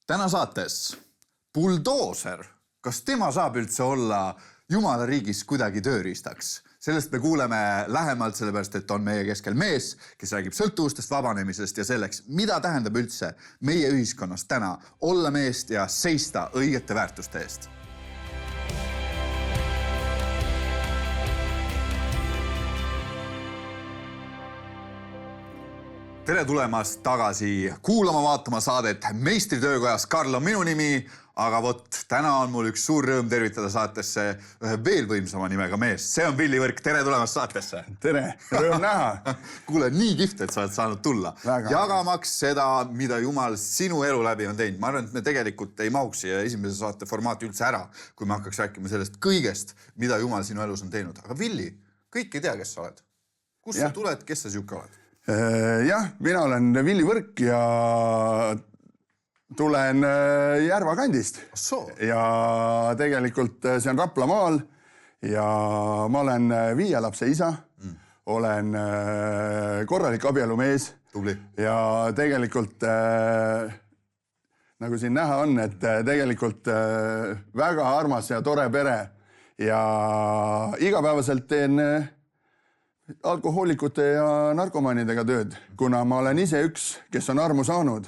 Täna saates buldooser. Kas tema saab üldse olla Jumala riigis kuidagi tööriistaks? Sellest me kuuleme lähemalt, sellepärast, et on meie keskel mees, kes räägib sõltuvustest, vabanemisest ja selleks, mida tähendab üldse meie ühiskonnas täna olla meest ja seista õigete väärtuste eest. Tere tulemast tagasi kuulama, vaatama saadet Meistritöökojas. Karl on minu nimi, aga täna on mul üks suur rõõm tervitada saatesse ühe veel võimsama nimega mees. See on Villi Võrk. Tere tulemast saatesse. Tere, rõõm näha. Kuule, nii kihvt, et sa oled saanud tulla. Jagamaks seda, mida Jumal sinu elu läbi on teinud. Ma arvan, et me tegelikult ei mahuks siia esimese saate formaati üldse ära, kui me hakkaks rääkima sellest kõigest, mida Jumal sinu elus on teinud. Aga Villi, kõik ei tea, kes sa oled. Kust sa tuled, kes sa siuke oled? Jah, mina olen Villi Võrk ja tulen Järva kandist. Ja tegelikult see on Raplamaal ja ma olen 5 lapse isa, olen korralik abielumees. Tubli. Ja tegelikult, nagu siin näha on, et tegelikult väga armas ja tore pere ja igapäevaselt teen alkohoolikute ja narkomaanidega tööd. Kuna ma olen ise üks, kes on armu saanud,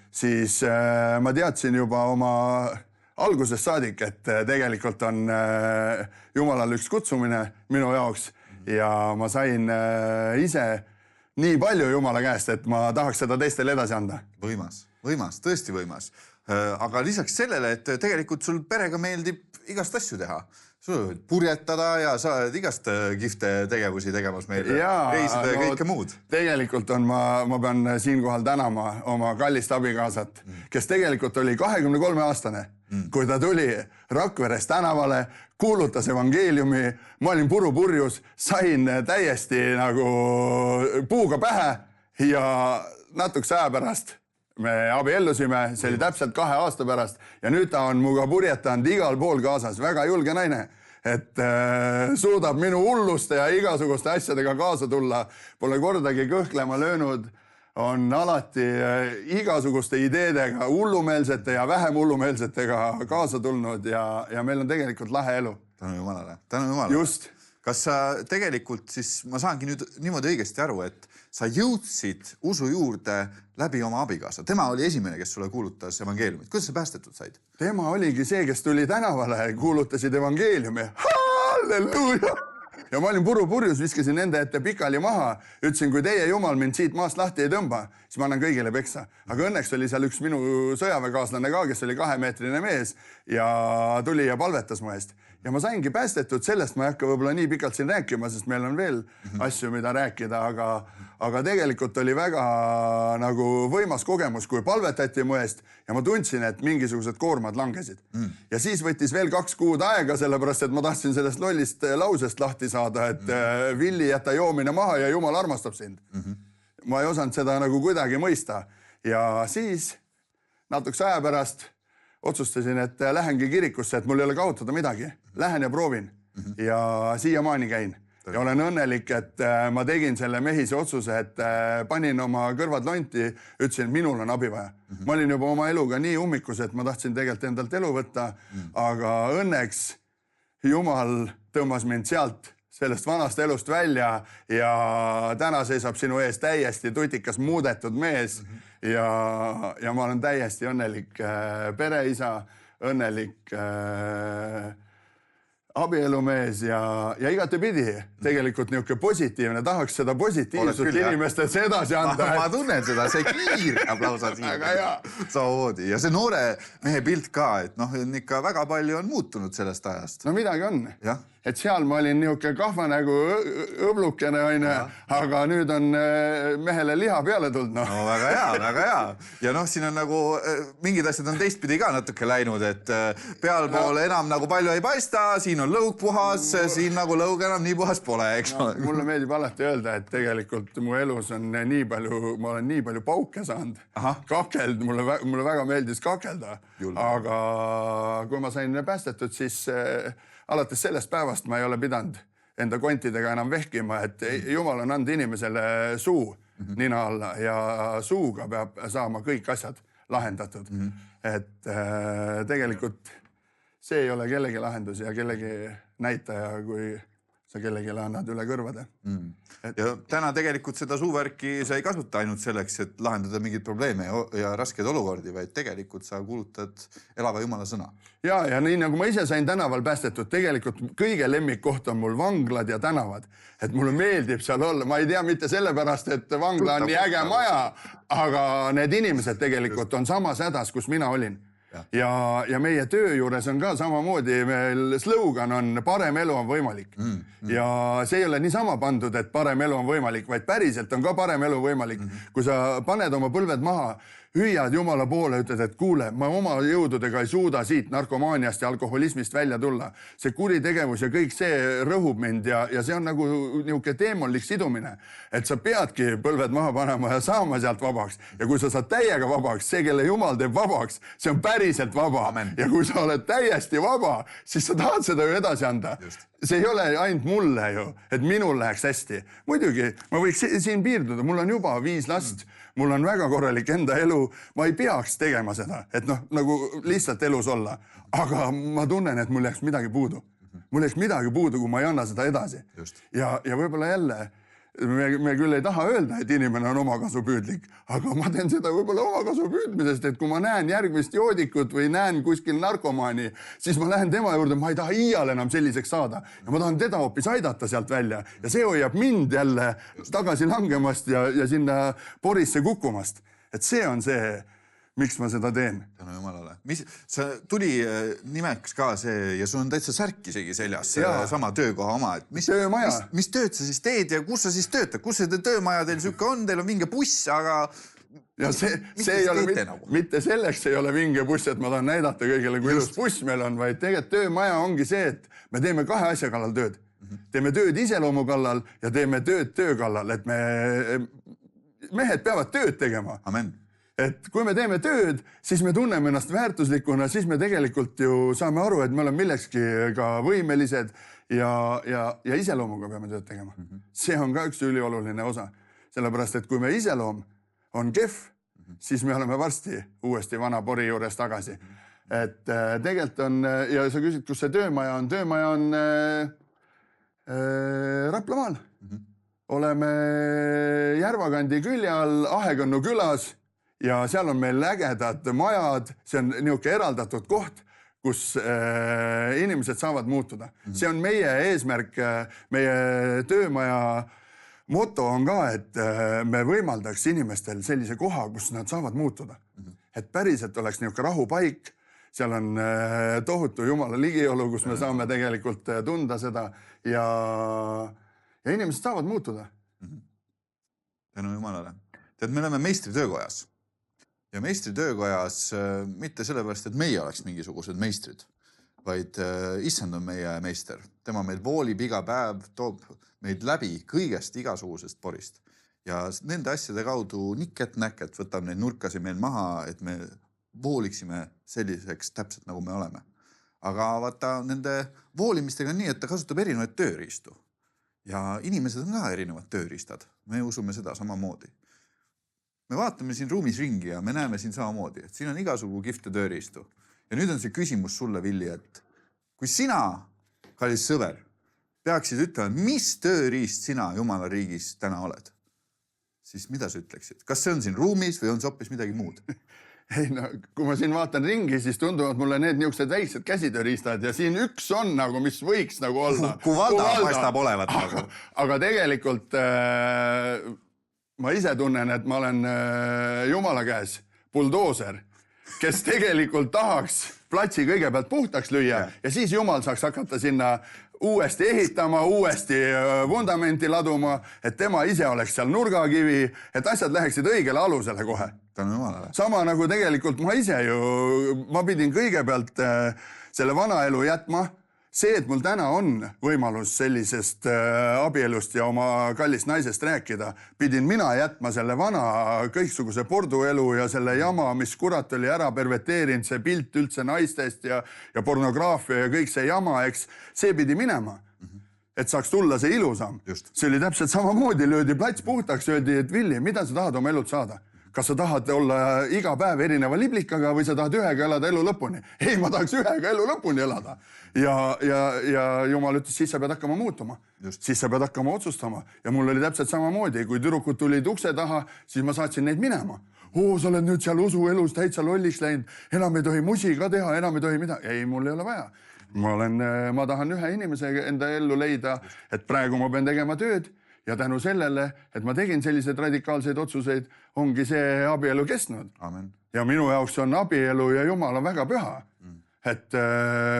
siis ma teadsin juba oma algusest saadik, et tegelikult on Jumalal üks kutsumine minu jaoks ja ma sain ise nii palju Jumala käest, et ma tahaks seda teistele edasi anda. Võimas, tõesti võimas. Aga lisaks sellele, et tegelikult sul perega meeldib igast asju teha. Sul võid purjetada ja sa oled igast kihvte tegevusi tegemas meile, reisida ja kõike muud. Tegelikult ma pean siinkohal tänama oma kallist abikaasat, kes tegelikult oli 23-aastane, kui ta tuli Rakveres tänavale, kuulutas evangeeliumi, ma olin purjus, sain täiesti nagu puuga pähe ja natukese aja pärast me abiellusime, see oli täpselt 2 aasta pärast ja nüüd ta on muga purjetanud igal pool kaasas, väga julge naine, et suudab minu hulluste ja igasuguste asjadega kaasa tulla, pole kordagi kõhklema löönud, on alati igasuguste ideedega, hullumeelsete ja vähem hullumeelsetega kaasa tulnud ja meil on tegelikult lahe elu. Tänu Jumalale. Just. Kas sa tegelikult siis, ma saangi nüüd niimoodi õigesti aru, et sa jõudsid usu juurde läbi oma abikaasa. Tema oli esimene, kes sulle kuulutas evangeeliumit. Kuidas sa päästetud said? Tema oligi see, kes tuli tänavale, kuulutasid evangeeliumi. Halleluuja! Ja ma olin purjus, viskasin nende ette pikali maha. Ütlesin, kui teie Jumal mind siit maast lahti ei tõmba, siis ma annan kõigile peksa. Aga õnneks oli seal üks minu sõjaväekaaslane ka, kes oli 2-meetrine mees ja tuli ja palvetas mu eest. Ja ma saingi päästetud, sellest ma ei hakka võib-olla nii pikalt siin rääkima, sest meil on veel asju, mida rääkida, aga tegelikult oli väga nagu võimas kogemus, kui palvetati mu eest ja ma tundsin, et mingisugused koormad langesid. Ja siis võttis veel 2 kuud aega, sellepärast, et ma tahtsin sellest lollist lausest lahti saada, et Villi, jäta joomine maha ja Jumal armastab sind. Ma ei osanud seda nagu kuidagi mõista. Ja siis natukese aja pärast otsustasin, et lähengi kirikusse, et mul ei ole kaotada midagi. Lähen ja proovin ja siiamaani käin. Ja olen õnnelik, et ma tegin selle mehise otsuse, et panin oma kõrvad lonti, ütlesin, minul on abi vaja. Ma olin juba oma eluga nii ummikus, et ma tahtsin tegelikult endalt elu võtta, aga õnneks Jumal tõmbas mind sealt sellest vanast elust välja ja täna seisab sinu ees täiesti tutikas muudetud mees ja ma olen täiesti õnnelik pereisa, õnnelik abielumees ja igatepidi tegelikult niisugune positiivne, tahaks seda positiivsust inimestelt edasi anda. Ma tunnen seda, see kiirab lausa siin. Samamoodi. Ja see noore mehe pilt ka, et ikka väga palju on muutunud sellest ajast. No midagi on. Et seal ma olin niisugune kahva nagu õblukene, aga nüüd on mehele liha peale tulnud. No väga hea. Ja siin on nagu mingid asjad on teistpidi ka natuke läinud, et pealpool enam nagu palju ei paista, siin on lõug puhas, siin nagu lõug enam nii puhas pole, eks ole. Mulle meeldib alati öelda, et tegelikult mu elus on nii palju, ma olen nii palju pauke saanud. Kakeld, mulle väga meeldis kakelda, aga kui ma sain päästetud, siis alates sellest päevast ma ei ole pidanud enda kontidega enam vehkima, et Jumal on andnud inimesele suu nina alla ja suuga peab saama kõik asjad lahendatud. et tegelikult see ei ole kellegi lahendus ja kellegi näitaja, kui sa kellelegi annad üle kõrvade. Ja täna tegelikult seda suuvärki sa ei kasuta ainult selleks, et lahendada mingid probleeme ja raskeid olukordi, vaid tegelikult sa kuulutad elava jumala sõna. Ja nii nagu ma ise sain tänaval päästetud, tegelikult kõige lemmikkoht on mul vanglad ja tänavad. Et mulle meeldib seal olla. Ma ei tea mitte sellepärast, et vangla on nii äge maja, aga need inimesed tegelikult on samas hädas, kus mina olin. Ja meie töö juures on ka samamoodi, meil slogan on parem elu on võimalik. Ja see ei ole niisama pandud, et parem elu on võimalik, vaid päriselt on ka parem elu võimalik. Kui sa paned oma põlved maha, hüüad Jumala poole, ütled, et kuule, ma oma jõududega ei suuda siit narkomaaniast ja alkoholismist välja tulla. See kuritegevus ja kõik see rõhub mind ja see on nagu niuke teemonlik sidumine, et sa peadki põlved maha panema ja saama sealt vabaks. Ja kui sa saad täiega vabaks, see, kelle Jumal teeb vabaks, see on päriselt vaba. Amen. Ja kui sa oled täiesti vaba, siis sa tahad seda ju edasi anda. Just. See ei ole ainult mulle ju, et minul läheks hästi. Muidugi, ma võiks siin piirduda, mul on juba 5 last, mul on väga korralik enda elu, ma ei peaks tegema seda, et nagu lihtsalt elus olla. Aga ma tunnen, et mul jääks midagi puudu. Mul jääks midagi puudu, kui ma ei anna seda edasi. Just. Ja võib-olla jälle, me küll ei taha öelda, et inimene on omakasupüüdlik, aga ma teen seda võib-olla omakasupüüdmisest, et kui ma näen järgmist joodikut või näen kuskil narkomaani, siis ma lähen tema juurde, ma ei taha iial enam selliseks saada. Ja ma tahan teda hoopis aidata sealt välja. Ja see hoiab mind jälle tagasi langemast ja sinna porisse kukkumast. Et see on see, miks ma seda teen. Tänu Jumalale. Sa tuli nimeks ka see ja sul on täitsa särk isegi seljas, sama töökoha oma. Mis tööd sa siis teed ja kus sa siis töötad? Kus see töömaja teil sükke on? Teil on vinge buss, aga... Ja see ei ole mitte selleks ei ole vinge buss, et ma tahan näidata kõigile, kui ilus buss meil on, vaid tegelikult töömaja ongi see, et me teeme 2 asja kallal tööd. Teeme tööd iseloomu kallal ja teeme tööd töö kallal, et mehed peavad tööd tegema. Amen. Et kui me teeme tööd, siis me tunneme ennast väärtuslikuna, siis me tegelikult ju saame aru, et me oleme millekski ka võimelised ja iseloomuga peame tööd tegema. See on ka üks ülioluline osa. Sellepärast, et kui me iseloom on kehv, siis me oleme varsti uuesti vana pori juures tagasi. Et tegelikult on, ja sa küsid, kus see töömaja on? Töömaja on Raplamaal. Oleme Järvakandi külje all Ahekõnnu külas. Ja seal on meil ägedad majad, see on niuke eraldatud koht, kus inimesed saavad muutuda. See on meie eesmärk, meie töömaja moto on ka, et me võimaldaks inimestel sellise koha, kus nad saavad muutuda. Et päriselt oleks niuke rahupaik, seal on tohutu Jumala ligiolu, kus me saame tegelikult tunda seda ja inimesed saavad muutuda. Tänu Jumalale. Tead, me oleme meistritöökojas. Ja meistritöökojas mitte sellepärast, et meie oleks mingisugused meistrid, vaid issand on meie meister. Tema meid voolib iga päev, toob meid läbi kõigest igasugusest porist. Ja nende asjade kaudu niket-näket võtab neid nurkasi meil maha, et me vooliksime selliseks täpselt nagu me oleme. Aga vaata, nende voolimistega on nii, et ta kasutab erinevaid tööriistu. Ja inimesed on ka erinevad tööriistad. Me usume seda samamoodi. Me vaatame siin ruumis ringi ja me näeme siin samamoodi, et siin on igasugu kihvte tööriistu. Ja nüüd on see küsimus sulle, Villi, et kui sina, kallis sõber, peaksid ütlema, mis tööriist sina Jumala riigis täna oled, siis mida sa ütleksid? Kas see on siin ruumis või on see hoopis midagi muud? Ei, no, kui ma siin vaatan ringi, siis tunduvad mulle need niisugused väiksed käsitööriistad ja siin üks on nagu, mis võiks nagu olla. Kuvalda paistab olevat nagu. Aga tegelikult ma ise tunnen, et ma olen Jumala käes buldooser, kes tegelikult tahaks platsi kõigepealt puhtaks lüüa ja siis Jumal saaks hakata sinna uuesti ehitama, uuesti vundamenti laduma, et tema ise oleks seal nurgakivi, et asjad läheksid õigele alusele kohe. Sama nagu tegelikult ma ise ju, ma pidin kõigepealt selle vana elu jätma. See, et mul täna on võimalus sellisest abielust ja oma kallist naisest rääkida, pidin mina jätma selle vana kõiksuguse porduelu ja selle jama, mis kurat oli ära perverteerinud, see pilt üldse naistest ja pornograafia ja kõik see jama, eks, see pidi minema, et saaks tulla see ilusam. See oli täpselt samamoodi, löödi plats puhtaks, öeldi, et Villi, mida sa tahad oma elult saada? kas sa tahad olla iga päev erineva liblikaga või sa tahad ühega elada elu lõpuni? Ei, ma tahaks ühega elu lõpuni elada. Ja Jumal ütles, siis sa pead hakkama muutuma. Siis sa pead hakkama otsustama. Ja mul oli täpselt samamoodi. Kui tüdrukud tulid ukse taha, siis ma saatsin neid minema. Sa oled nüüd seal usuelus täitsa lolliks läinud. Enam ei tohi musi ka teha, enam ei tohi midagi. Ei, mul ei ole vaja. Ma tahan ühe inimese enda ellu leida, et praegu ma pean tegema tööd. Ja tänu sellele, et ma tegin selliseid radikaalseid otsuseid, ongi see abielu kestnud. Amen. Ja minu jaoks on abielu ja Jumal on väga püha. Et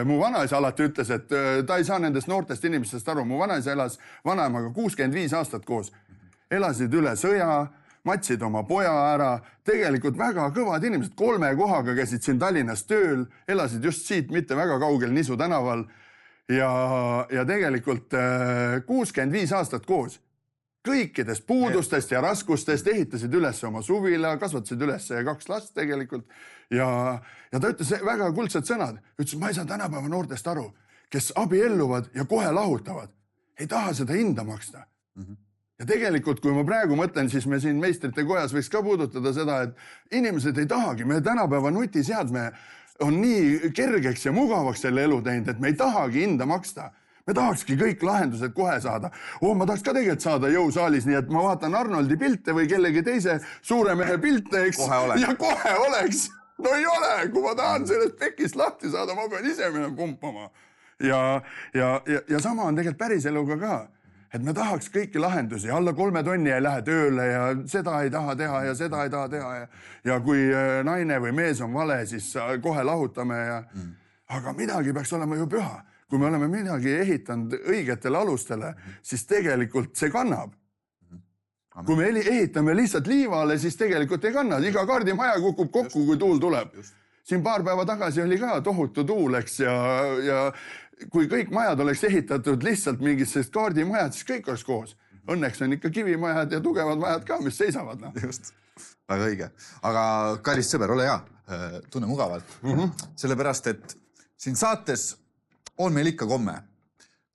mu vanaisa alati ütles, et ta ei saa nendest noortest inimestest aru. Mu vanaisa elas vanaemaga 65 aastat koos. Elasid üle sõja, matsid oma poja ära. Tegelikult väga kõvad inimesed. 3 kohaga käisid siin Tallinnas tööl. Elasid just siit mitte väga kaugel Nisu tänaval. Ja tegelikult 65 aastat koos. Kõikidest puudustest ja raskustest ehitasid üles oma suvila, kasvatasid üles 2 last tegelikult. Ja ta ütles väga kuldsed sõnad. Ütles, ma ei saa tänapäeva noortest aru, kes abielluvad ja kohe lahutavad. Ei taha seda hinda maksta. Ja tegelikult, kui ma praegu mõtlen, siis me siin meistrite kojas võiks ka puudutada seda, et inimesed ei tahagi. Me tänapäeva nutiseadme on nii kergeks ja mugavaks selle elu teinud, et me ei tahagi hinda maksta. Me tahakski kõik lahendused kohe saada. Ma tahaks ka tegelikult saada jõusaalis, nii et ma vaatan Arnoldi pilte või kellegi teise suure mehe pilte, eks? Ja kohe oleks. No ei ole, kui ma tahan sellest pekist lahti saada, ma pean ise minema pumpama. Ja sama on tegelikult päris eluga ka. Et me tahaks kõiki lahendusi. Alla 3 tonni ei lähe tööle ja seda ei taha teha ja seda ei taha teha. Ja kui naine või mees on vale, siis kohe lahutame. Aga midagi peaks olema ju püha. Kui me oleme midagi ehitanud õigetele alustele, siis tegelikult see kannab. Kui me ehitame lihtsalt liivale, siis tegelikult ei kanna. Iga kaardimaja kukub kokku, kui tuul tuleb. Siin paar päeva tagasi oli ka tohutu tuul, eks, ja kui kõik majad oleks ehitatud lihtsalt mingist kaardimajad, siis kõik oleks koos. Õnneks on ikka kivimajad ja tugevad majad ka, mis seisavad. Just, väga õige. Aga kallis sõber, ole hea, tunne mugavalt. Sellepärast, et siin saates on meil ikka komme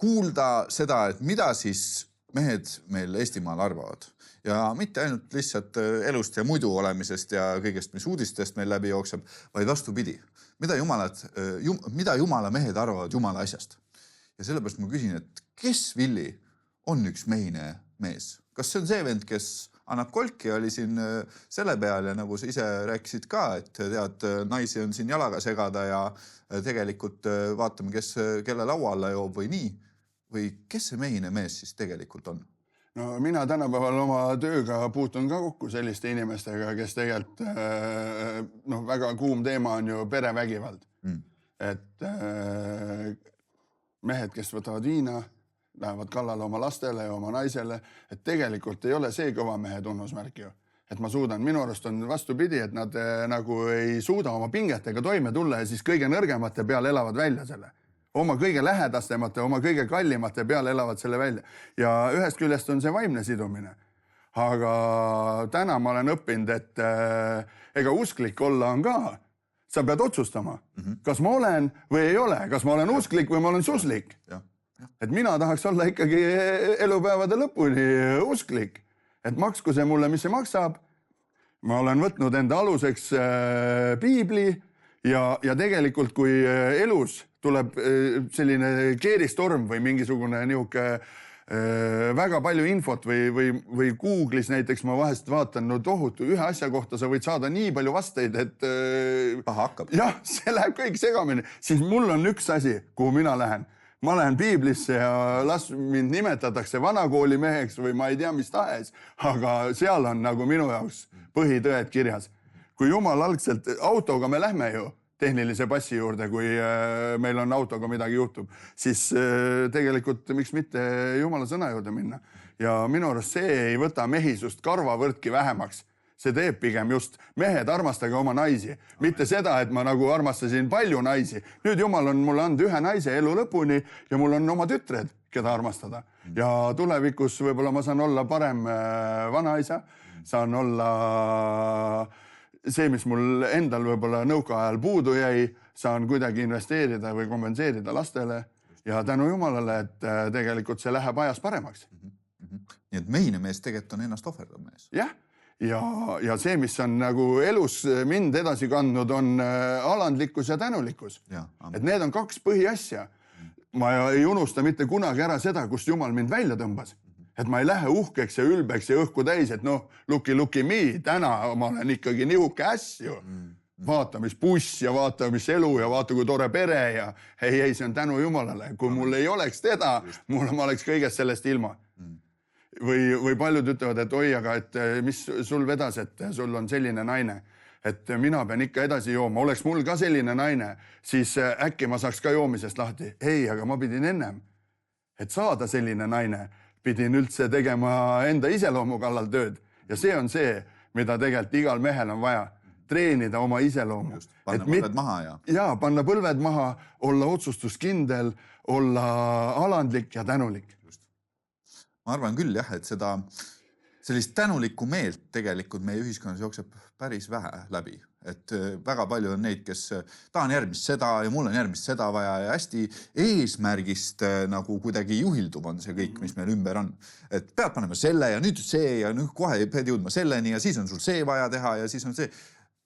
kuulda seda, et mida siis mehed meil Eestimaal arvavad. Ja mitte ainult lihtsalt elust ja muidu olemisest ja kõigest, mis uudistest meil läbi jookseb, vaid vastupidi. Mida Jumala mehed arvavad Jumala asjast? Ja sellepärast ma küsin, et kes, Villi, on üks mehine mees? Kas see on see vend, kes annab kolki, oli siin selle peal ja nagu sa ise rääkisid ka, et tead, naisi on siin jalaga segada ja tegelikult vaatame, kes kelle laua alla joob või nii. Või kes see mehine mees siis tegelikult on? No mina tänapäeval oma tööga puutun ka kokku selliste inimestega, kes tegelikult väga kuum teema on ju perevägivald. Et mehed, kes võtavad viina, lähevad kallale oma lastele ja oma naisele, et tegelikult ei ole see kõva mehe tunnusmärk ju. Et ma suudan, minu arust on vastupidi, et nad nagu ei suuda oma pingetega toime tulla ja siis kõige nõrgemate peal elavad välja selle. Oma kõige lähedastemate, oma kõige kallimate peal elavad selle välja. Ja ühest küljest on see vaimne sidumine. Aga täna ma olen õppinud, et ega usklik olla on ka. Sa pead otsustama, kas ma olen või ei ole, kas ma olen usklik või ma olen suslik. Et mina tahaks olla ikkagi elupäevade lõpuni usklik. Et maksku see mulle, mis see maksab. Ma olen võtnud enda aluseks piibli ja tegelikult kui elus tuleb selline keeristorm või mingisugune niuke väga palju infot või Google'is näiteks ma vahest vaatan, no tohutu ühe asja kohta sa võid saada nii palju vasteid, et paha hakkab. Jah, see läheb kõik segamini. Siis mul on üks asi, kuhu mina lähen. Ma lähen piiblisse ja las mind nimetatakse vanakooli meheks või ma ei tea, mis tahes, aga seal on nagu minu jaoks põhitõed kirjas. Kui Jumal algselt, autoga me lähme ju tehnilise passi juurde, kui meil on autoga midagi juhtub, siis tegelikult miks mitte Jumala sõna juurde minna. Ja minu arust see ei võta mehisust karvavõrdki vähemaks. See teeb pigem just mehed armastage oma naisi. Mitte seda, et ma nagu armastasin palju naisi. Nüüd Jumal on mulle andnud ühe naise elu lõpuni ja mul on oma tütred, keda armastada. Ja tulevikus võib-olla ma saan olla parem vanaisa, saan olla see, mis mul endal võib-olla nõukaajal puudu jäi, saan kuidagi investeerida või kompenseerida lastele ja tänu Jumalale, et tegelikult see läheb ajas paremaks. Nii et mehine mees tegelikult on ennast ohverdav mees. Jah. ja see, mis on nagu elus mind edasi kandnud, on alandlikkus ja tänulikkus. Et need on kaks põhiasja. Ma ei unusta mitte kunagi ära seda, kust Jumal mind välja tõmbas. Et ma ei lähe uhkeks ja ülbeks ja õhku täis, et noh, luki me, täna ma olen ikkagi nihuke äsju. Vaata, mis buss ja vaata, mis elu ja vaata, kui tore pere ja ei, see on tänu Jumalale. Kui mul ei oleks teda, ma oleks kõigest sellest ilma. Või paljud ütlevad, et oi, aga et mis sul vedas, et sul on selline naine, et mina pean ikka edasi jooma. Oleks mul ka selline naine, siis äkki ma saaks ka joomisest lahti. Ei, aga ma pidin ennem, et saada selline naine, pidin üldse tegema enda iseloomu kallal tööd. Ja see on see, mida tegelikult igal mehel on vaja. Treenida oma iseloomu. Panna põlved maha ja panna põlved maha, olla otsustuskindel, olla alandlik ja tänulik. Ma arvan küll jah, et sellist tänulikku meelt tegelikult meie ühiskonnas jookseb päris vähe läbi. Et väga palju on neid, kes tahan järgmist seda ja mul on järgmist seda vaja ja hästi eesmärgist nagu kuidagi juhildub on see kõik, mis meil ümber on. Et pead panema selle ja nüüd see ja kohe pead jõudma selleni ja siis on sul see vaja teha ja siis on see.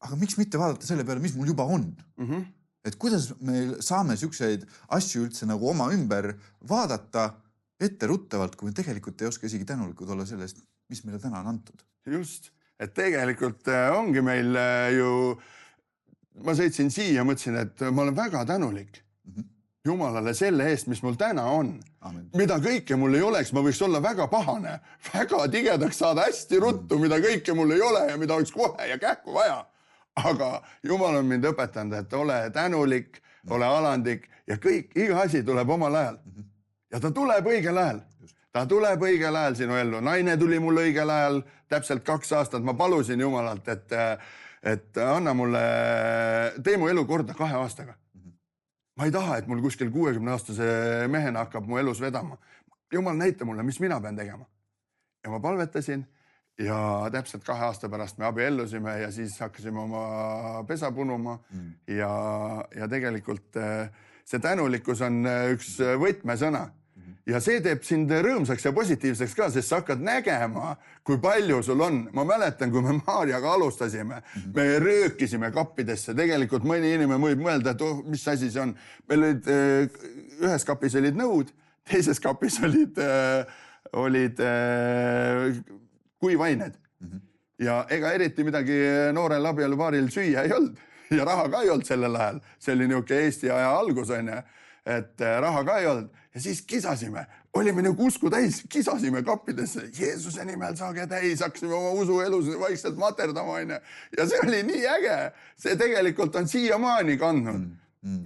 Aga miks mitte vaadata selle peale, mis mul juba on? Et kuidas me saame sükseid asju üldse nagu oma ümber vaadata etteruttavalt, kui me tegelikult ei oska isegi tänulikud olla sellest, mis meile täna on antud. Just, et tegelikult ongi meil ju, ma sõitsin siia ja mõtlesin, et ma olen väga tänulik Jumalale selle eest, mis mul täna on. Amen. Mida kõike mul ei oleks, ma võiks olla väga pahane, väga tigedaks saada hästi ruttu, mida kõike mul ei ole ja mida oleks kohe ja kähku vaja. Aga Jumal on mind õpetanud, et ole tänulik, ole alandlik ja kõik, iga asi tuleb omal ajal. Ja ta tuleb õigel ajal. Ta tuleb õigel ajal sinu ellu. Naine tuli mul õigel ajal, täpselt 2 aastat. Ma palusin Jumalalt, et anna mulle, tee mu elu korda 2 aastaga. Ma ei taha, et mul kuskil 60-aastase mehena hakkab mu elus vedama. Jumal näita mulle, mis mina pean tegema. Ja ma palvetasin ja täpselt 2 aasta pärast me abiellusime ja siis hakkasime oma pesa punuma ja tegelikult see tänulikkus on üks võtmesõna. Ja see teeb sind rõõmsaks ja positiivseks ka, sest sa hakkad nägema, kui palju sul on. Ma mäletan, kui me Maarjaga alustasime, me röökisime kappidesse. Tegelikult mõni inimene võib mõelda, et mis asi see on. Meil olid, ühes kapis olid nõud, teises kapis olid kuivained. Ja ega eriti midagi noorel abielupaaril süüa ei olnud. Ja raha ka ei olnud sellel ajal. See oli niuke Eesti aja algus, et raha ka ei olnud. Ja siis kisasime. Olime nagu usku täis, kisasime kappidesse. Jeesuse nimel saage täis, hakkasime oma usuelus vaikselt materdama. Ja see oli nii äge. See tegelikult on siiamaani kandnud.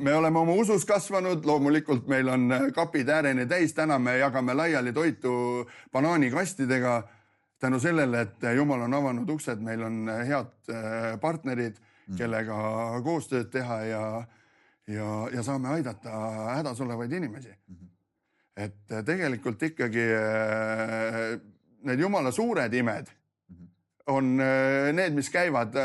Me oleme oma usus kasvanud, loomulikult meil on kapid ääreni täis. Täna me jagame laiali toitu banaanikastidega. Tänu sellele, et Jumal on avanud uksed, meil on head partnerid, kellega koostööd teha ja saame aidata hädas olevaid inimesi. Et tegelikult ikkagi need Jumala suured imed on need, mis käivad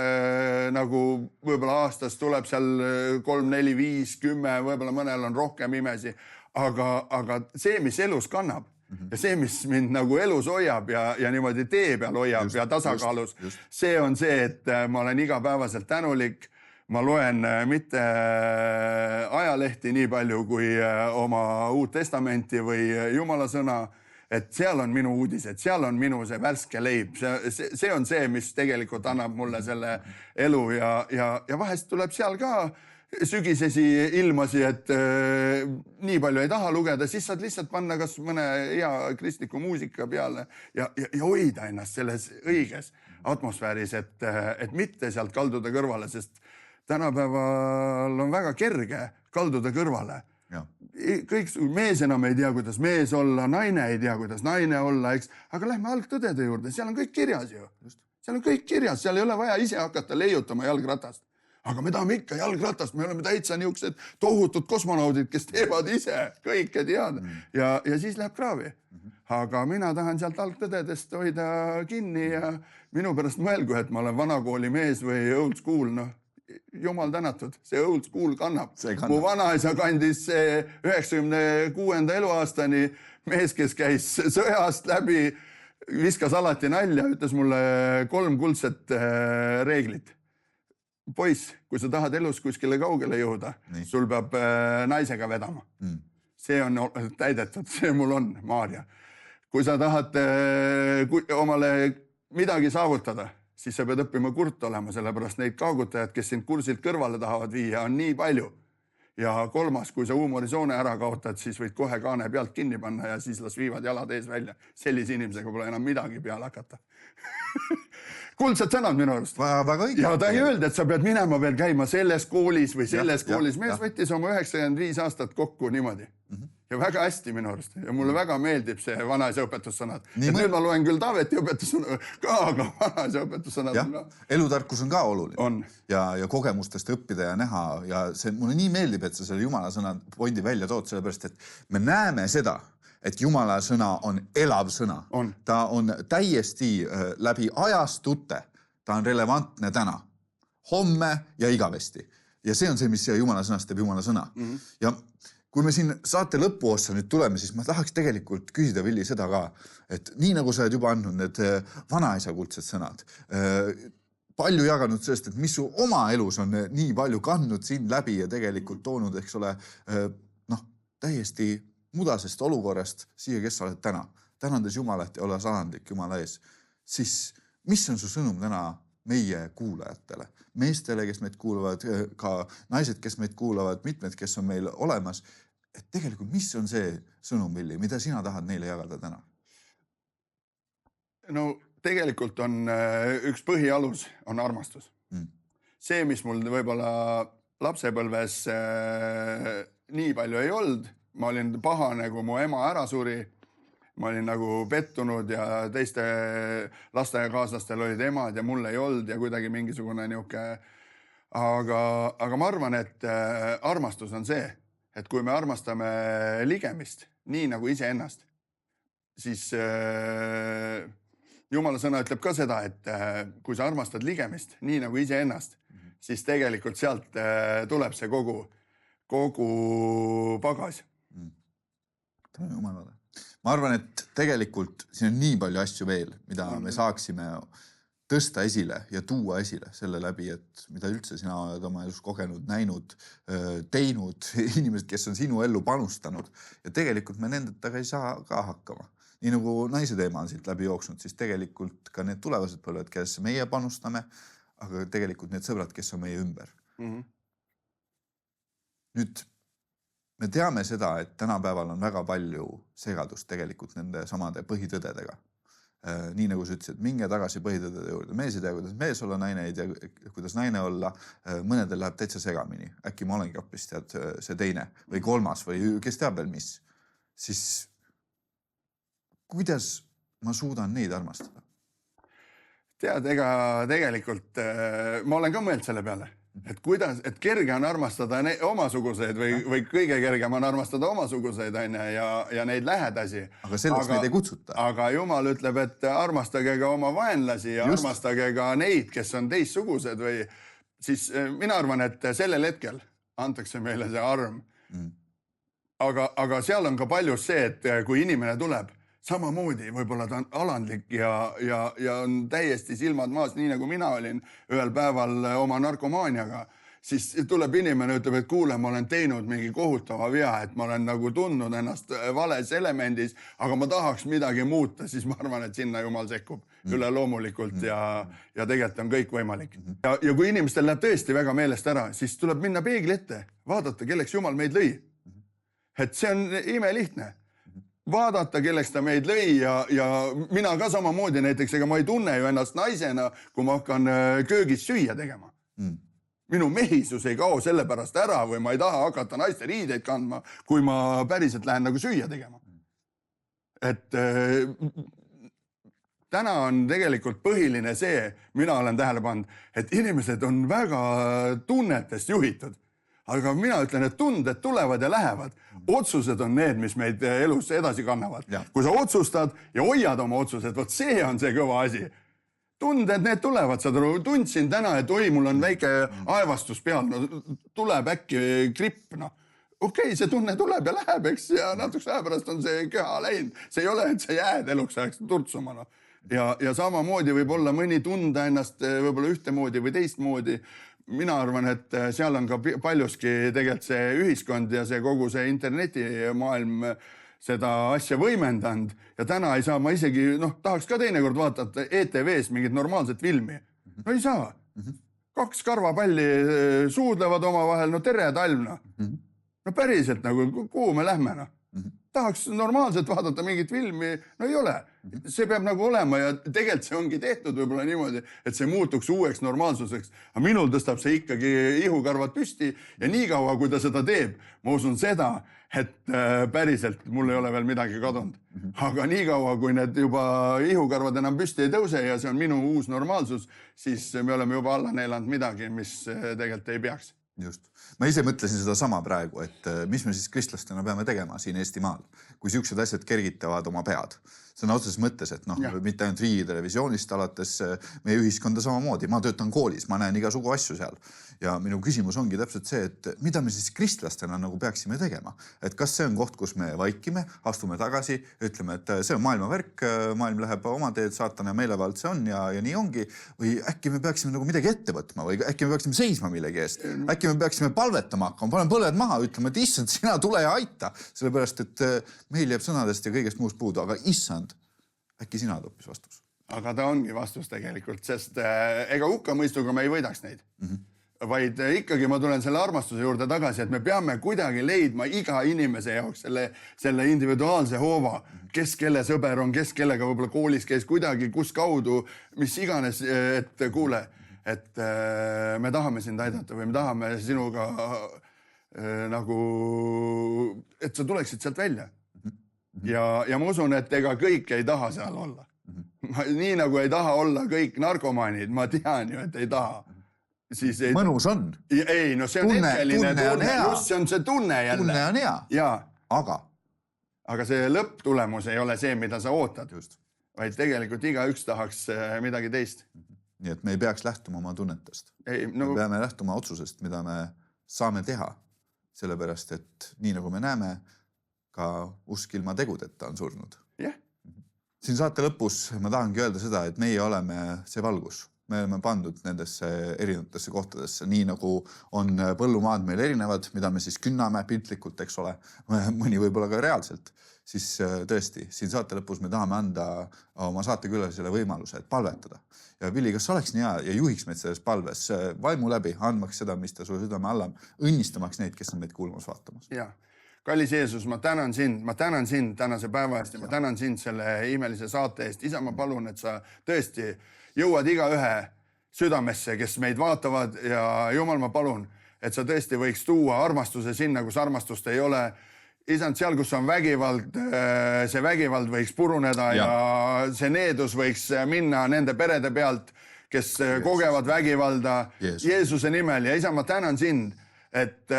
nagu võib-olla aastas tuleb seal 3, 4, 5, 10, võib-olla mõnel on rohkem imesi, aga see, mis elus kannab, ja see, mis mind nagu elus hoiab ja niimoodi tee peal hoiab ja tasakaalus, see on see, et ma olen igapäevaselt tänulik. Ma loen mitte ajalehti nii palju kui oma Uut Testamenti või Jumala sõna, et seal on minu uudised, seal on minu see värske leib. See on see, mis tegelikult annab mulle selle elu ja vahest tuleb seal ka sügisesi ilmasi, et nii palju ei taha lugeda, siis saad lihtsalt panna kas mõne hea kristliku muusika peale ja hoida ennast selles õiges atmosfääris, et mitte sealt kalduda kõrvale, sest tänapäeval on väga kerge kalduda kõrvale. Kõik mees enam ei tea, kuidas mees olla, naine ei tea, kuidas naine olla, eks? Aga lähme algtõdede juurde, seal on kõik kirjas ju. Seal on kõik kirjas, seal ei ole vaja ise hakata leiutama jalgratast. Aga me tahame ikka jalgratast, me oleme täitsa niuksed tohutud kosmonaudid, kes teevad ise kõike teada ja siis läheb kraavi. Aga mina tahan sealt algtõdedest hoida kinni ja minu pärast mõelgu, et ma olen vanakooli mees või old school, Jumal tänatud, see old school kannab. Mu vanaisa kandis 96. eluaastani mees, kes käis sõjast läbi, viskas alati nalja, ütles mulle 3 kuldset reeglit. Poiss, kui sa tahad elus kuskile kaugele jõuda, sul peab naisega vedama. See on täidetud, see mul on, Maarja. Kui sa tahad omale midagi saavutada, siis sa pead õppima kurt olema, sellepärast neid kaagutajad, kes sind kursilt kõrvale tahavad viia, on nii palju. Ja 3, kui sa huumorisoone ära kaotad, siis võid kohe kaane pealt kinni panna ja siis las viivad jalad ees välja. Sellise inimesega pole enam midagi peale hakata. Kuldsed sõnad minu arust. Väga õige. Ja ta ei öeldi, et sa pead minema veel käima selles koolis või selles koolis. Mees võttis oma 95 aastat kokku niimoodi. Ja väga hästi minu arust. Ja mulle väga meeldib see vanaisa õpetussõnad. Nüüd ma loen küll Taaveti õpetussõnad ka, aga vanaisa õpetussõnad on ka. Elutarkus on ka oluline. On. Ja kogemustest õppida ja näha. Ja see mulle nii meeldib, et sa selle Jumala sõna pointi välja tood, sellepärast, et me näeme seda, et Jumala sõna on elav sõna. Ta on täiesti läbi ajastute. Ta on relevantne täna, homme ja igavesti. Ja see on see, mis Jumala sõnast teeb Jumala sõna. Ja kui me siin saate lõpuossa nüüd tuleme, siis ma tahaks tegelikult küsida, Villi, seda ka, et nii nagu sa oled juba andnud need vanaisa kuldsed sõnad, palju jaganud sellest, et mis su oma elus on nii palju kandnud sind läbi ja tegelikult toonud, eks ole, täiesti mudasest olukorrast siia, kes sa oled täna. Tänandes Jumalat ja ole salandlik Jumala ees. Siis mis on su sõnum täna meie kuulajatele? Meestele, kes meid kuulavad, ka naised, kes meid kuulavad, mitmed, kes on meil olemas. Et tegelikult, mis on see sõnum, Villi, mida sina tahad neile jagada täna? No tegelikult on üks põhialus on armastus. See, mis mul võib-olla lapsepõlves nii palju ei olnud, ma olin pahane, kui mu ema ära suri, ma olin nagu pettunud ja teiste lasteaiakaaslastel olid emad ja mul ei olnud ja kuidagi mingisugune niuke. Aga ma arvan, et armastus on see, et kui me armastame ligemist nii nagu ise ennast, siis Jumala sõna ütleb ka seda, et kui sa armastad ligemist nii nagu ise ennast, siis tegelikult sealt tuleb see kogu pagas. Jumalale. Ma arvan, et tegelikult siin on nii palju asju veel, mida me saaksime tõsta esile ja tuua esile selle läbi, et mida üldse sina oled oma elus kogenud, näinud, teinud, inimesed, kes on sinu ellu panustanud. Ja tegelikult me nendetaga ei saa ka hakkama. Nii nagu naise teema on siit läbi jooksnud, siis tegelikult ka need tulevased põlved, kes meie panustame, aga tegelikult need sõbrad, kes on meie ümber. Nüüd me teame seda, et tänapäeval on väga palju segadust tegelikult nende samade põhitõdedega. Nii nagu sa ütlesid, minge tagasi põhitõdede juurde. Mees ei tea, kuidas mees olla, naine ei tea, kuidas naine olla. Mõnedel läheb täitsa segamini. Äkki ma olengi hoopis tead see teine või 3. või kes teab veel mis. Siis kuidas ma suudan neid armastada? Tead, ega tegelikult ma olen ka mõeld selle peale. Et kerge on armastada omasuguseid või kõige kergem on armastada omasuguseid ja neid lähedasi. Aga selleks neid ei kutsuta. Aga Jumal ütleb, et armastage ka oma vaenlasi ja armastage ka neid, kes on teissugused või siis mina arvan, et sellel hetkel antakse meile see arm. Aga seal on ka palju see, et kui inimene tuleb, samamoodi võib-olla ta on alandlik ja on täiesti silmad maas, nii nagu mina olin ühel päeval oma narkomaaniaga, siis tuleb inimene, ütleb, et kuule, ma olen teinud mingi kohutava vea, et ma olen nagu tundnud ennast vales elemendis, aga ma tahaks midagi muuta, siis ma arvan, et sinna Jumal sekkub üle loomulikult ja tegelikult on kõik võimalik. Ja kui inimestel läheb tõesti väga meelest ära, siis tuleb minna peegli ette, vaadata, kelleks Jumal meid lõi. Et see on imelihtne. Vaadata, kelleks ta meid lõi ja mina ka samamoodi näiteks, ega ma ei tunne ju ennast naisena, kui ma hakkan köögis süüa tegema. Minu mehisus ei kao selle pärast ära või ma ei taha hakata naiste riideid kandma, kui ma päriselt lähen nagu süüa tegema. Et täna on tegelikult põhiline see, mina olen tähele pannud, et inimesed on väga tunnetest juhitud. Aga mina ütlen, et tunded tulevad ja lähevad. Otsused on need, mis meid elus edasi kannavad. Kui sa otsustad ja hoiad oma otsused, võt see on see kõva asi. Tunded, need tulevad. Tundsin täna, et oi, mul on väike aevastus peal. No, tuleb äkki gripp. No. okei, see tunne tuleb ja läheb, eks, ja natukese aja pärast on see köha läinud. See ei ole, et sa jääd eluks ajaks turtsuma. No. Ja samamoodi võib olla mõni tunda ennast võib-olla ühtemoodi või teistmoodi. Mina arvan, et seal on ka paljuski tegelikult see ühiskond ja see kogu see internetimaailm seda asja võimendanud. Ja täna ei saa ma isegi, tahaks ka teinekord vaatata ETV-s mingit normaalset filmi. No ei saa. 2 karvapalli suudlevad omavahel, tere talv. No päriselt nagu, kuhu me lähme? Tahaks normaalselt vaadata mingit filmi, no ei ole. See peab nagu olema ja tegelikult see ongi tehtud võib-olla niimoodi, et see muutuks uueks normaalsuseks. Aga minul tõstab see ikkagi ihukarvad püsti ja nii kaua, kui ta seda teeb, ma usun seda, et päriselt mul ei ole veel midagi kadunud. Aga nii kaua, kui need juba ihukarvad enam püsti ei tõuse ja see on minu uus normaalsus, siis me oleme juba alla neelanud midagi, mis tegelikult ei peaks. Just. Ma ise mõtlesin seda sama praegu, et mis me siis kristlastena peame tegema siin Eestimaal, kui siuksed asjad kergitavad oma pead. Sõna otseses mõttes, et mitte ainult Riigi televisioonist alates meie ühiskonda samamoodi. Ma töötan koolis, ma näen igasugu asju seal. Ja minu küsimus ongi täpselt see, et mida me siis kristlastena nagu peaksime tegema. Et kas see on koht, kus me vaikime, astume tagasi, ütleme, et see on maailma värk, maailm läheb oma teed, saatan ja meelevald see on ja nii ongi. Või äkki me peaksime nagu midagi ette võtma või äkki me peaksime seisma millegi eest. Äkki me peaksime palvetama hakkama, panen põled maha, ütlema, et issand, sina tule ja aita. Sellepärast, et meil jääb sõnadest ja kõigest muust puudu, aga issand, äkki sina toppis vastus? Aga ta ongi vastus tegelikult, sest ega hukkamõistuga me ei võidaks neid. Vaid ikkagi ma tulen selle armastuse juurde tagasi, et me peame kuidagi leidma iga inimese jaoks selle individuaalse hoova, kes kelle sõber on, kes kellega võib-olla koolis käis kuidagi, kus kaudu, mis iganes, et kuule, et me tahame sind aidata või me tahame sinuga nagu, et sa tuleksid sealt välja. Ja ma usun, et ega kõik ei taha seal olla. Nii nagu ei taha olla kõik narkomaanid, ma tean ju, et ei taha. Mõnus on. Ei, no see on hetkeline tunne. Just see on see tunne jälle. Tunne on hea. Ja. Aga see lõpptulemus ei ole see, mida sa ootad. Just. Vaid tegelikult igaüks tahaks midagi teist. Nii et me ei peaks lähtuma oma tunnetest. Me peame lähtuma otsusest, mida me saame teha. Sellepärast, et nii nagu me näeme, ka usk ilma tegudeta on surnud. Siin saate lõpus ma tahangi öelda seda, et meie oleme see valgus. Me oleme pandud nendesse erinevatesse kohtadesse, nii nagu on põllumaad meil erinevad, mida me siis künname piltlikult, eks ole, mõni võib-olla ka reaalselt. Siis tõesti, siin saate lõpus me tahame anda oma saatekülalisele võimaluse, et palvetada. Ja Villi, kas oleks nii hea ja juhiks meid selles palves vaimu läbi, andmaks seda, mis ta sulle südame allab, õnnistamaks neid, kes on meid kuulmas vaatamas? Jaa. Kallis Jeesus, ma tänan sind tänase päeva eest ja ma tänan sind selle imelise saate eest. Isa, ma palun, et sa tõesti jõuad igaühe südamesse, kes meid vaatavad ja Jumal, ma palun, et sa tõesti võiks tuua armastuse sinna, kus armastust ei ole. Isand, seal, kus on vägivald, see vägivald võiks puruneda ja see needus võiks minna nende perede pealt, kes kogevad vägivalda Jeesuse nimel. Ja isa, ma tänan sind, et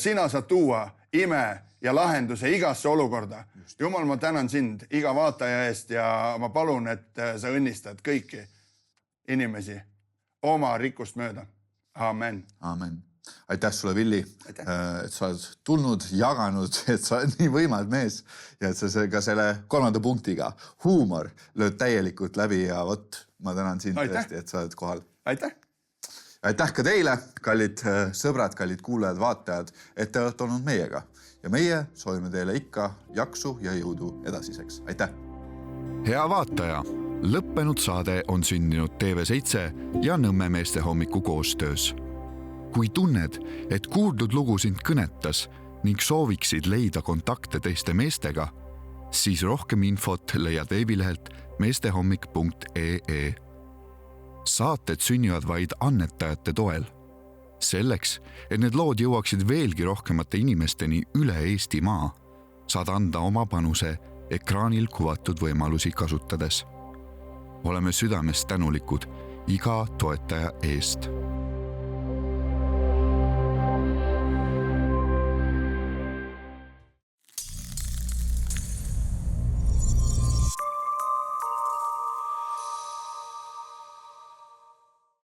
sina saad tuua ime ja lahenduse igasse olukorda. Jumal, ma tänan sind iga vaataja eest ja ma palun, et sa õnnistad kõiki inimesi oma rikkust mööda. Amen. Amen. Aitäh sulle, Villi, et sa oled tulnud, jaganud, et sa oled nii võimas mees ja et sa ka selle 3. punktiga huumor lööd täielikult läbi ja ma tänan sind tõesti, et sa oled kohal. Aitäh. Aitäh ka teile, kallid sõbrad, kallid kuulajad, vaatajad, et te olete olnud meiega. Ja meie soovime teile ikka jaksu ja jõudu edasiseks. Aitäh! Hea vaataja, lõppenud saade on sündinud TV7 ja Nõmme meeste hommiku koostöös. Kui tunned, et kuuldud lugu sind kõnetas ning sooviksid leida kontakte teiste meestega, siis rohkem infot leiad veebilehelt meestehommik.ee. Saated sünnivad vaid annetajate toel. Selleks, et need lood jõuaksid veelgi rohkemate inimesteni üle Eestimaa, saad anda oma panuse ekraanil kuvatud võimalusi kasutades. Oleme südamest tänulikud iga toetaja eest.